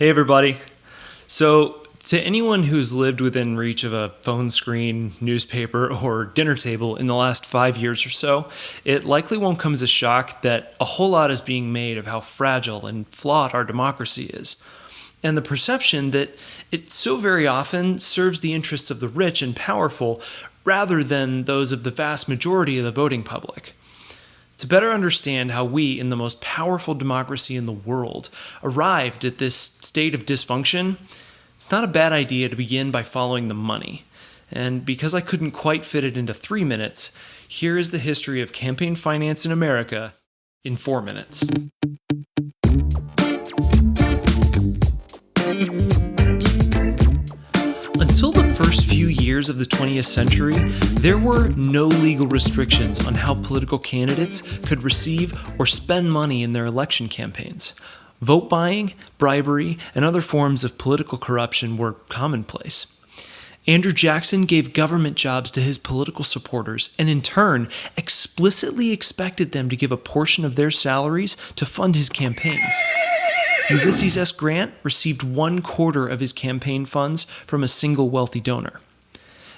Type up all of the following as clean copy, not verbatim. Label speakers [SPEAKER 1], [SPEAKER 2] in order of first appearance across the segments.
[SPEAKER 1] Hey everybody. So, to anyone who's lived within reach of a phone screen, newspaper, or dinner table in the last 5 years or so, it likely won't come as a shock that a whole lot is being made of how fragile and flawed our democracy is, and the perception that it so very often serves the interests of the rich and powerful rather than those of the vast majority of the voting public. To better understand how we, in the most powerful democracy in the world, arrived at this state of dysfunction, it's not a bad idea to begin by following the money. And because I couldn't quite fit it into 3 minutes, here is the history of campaign finance in America in 4 minutes. Until the first few years of the 20th century, there were no legal restrictions on how political candidates could receive or spend money in their election campaigns. Vote buying, bribery, and other forms of political corruption were commonplace. Andrew Jackson gave government jobs to his political supporters and in turn explicitly expected them to give a portion of their salaries to fund his campaigns. Ulysses S. Grant received 1/4 of his campaign funds from a single wealthy donor.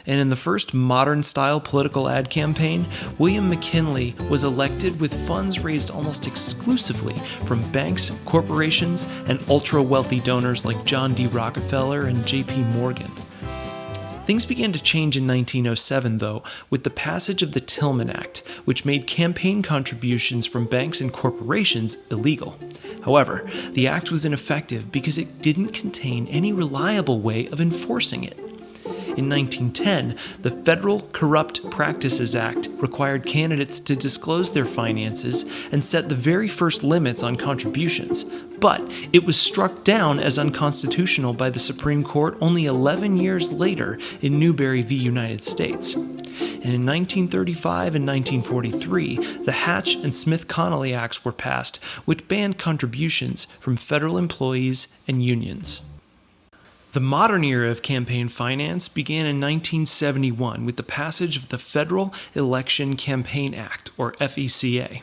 [SPEAKER 1] And in the first modern-style political ad campaign, William McKinley was elected with funds raised almost exclusively from banks, corporations, and ultra-wealthy donors like John D. Rockefeller and J.P. Morgan. Things began to change in 1907, though, with the passage of the Tillman Act, which made campaign contributions from banks and corporations illegal. However, the act was ineffective because it didn't contain any reliable way of enforcing it. In 1910, the Federal Corrupt Practices Act required candidates to disclose their finances and set the very first limits on contributions, but it was struck down as unconstitutional by the Supreme Court only 11 years later in Newberry v. United States. And in 1935 and 1943, the Hatch and Smith-Connolly Acts were passed, which banned contributions from federal employees and unions. The modern era of campaign finance began in 1971 with the passage of the Federal Election Campaign Act, or FECA.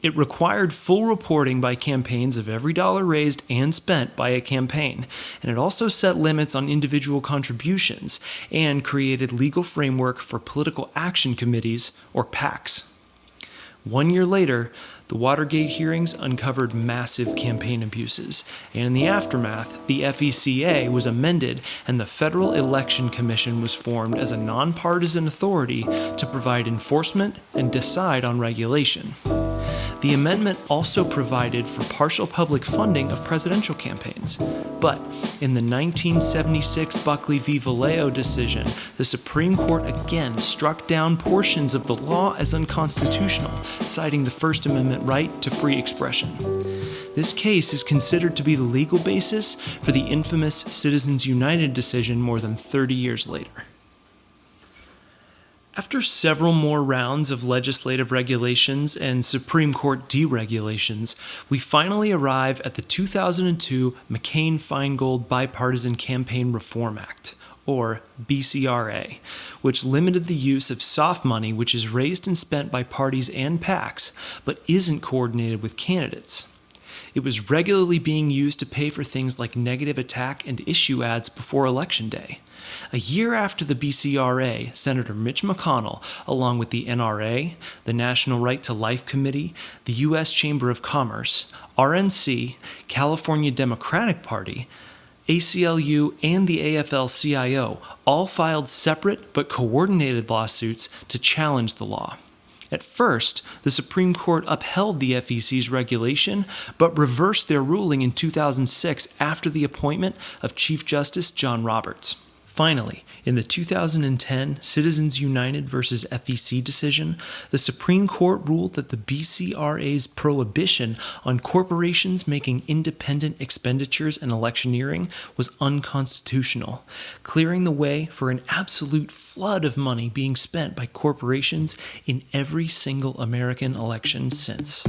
[SPEAKER 1] It required full reporting by campaigns of every dollar raised and spent by a campaign, and it also set limits on individual contributions and created legal framework for political action committees, or PACs. 1 year later, the Watergate hearings uncovered massive campaign abuses, and in the aftermath, the FECA was amended and the Federal Election Commission was formed as a nonpartisan authority to provide enforcement and decide on regulation. The amendment also provided for partial public funding of presidential campaigns. But in the 1976 Buckley v. Valeo decision, the Supreme Court again struck down portions of the law as unconstitutional, citing the First Amendment right to free expression. This case is considered to be the legal basis for the infamous Citizens United decision more than 30 years later. After several more rounds of legislative regulations and Supreme Court deregulations, we finally arrive at the 2002 McCain-Feingold Bipartisan Campaign Reform Act, or BCRA, which limited the use of soft money which is raised and spent by parties and PACs, but isn't coordinated with candidates. It was regularly being used to pay for things like negative attack and issue ads before Election Day. A year after the BCRA, Senator Mitch McConnell, along with the NRA, the National Right to Life Committee, the U.S. Chamber of Commerce, RNC, California Democratic Party, ACLU, and the AFL-CIO all filed separate but coordinated lawsuits to challenge the law. At first, the Supreme Court upheld the FEC's regulation, but reversed their ruling in 2006 after the appointment of Chief Justice John Roberts. Finally, in the 2010 Citizens United versus FEC decision, the Supreme Court ruled that the BCRA's prohibition on corporations making independent expenditures and electioneering was unconstitutional, clearing the way for an absolute flood of money being spent by corporations in every single American election since.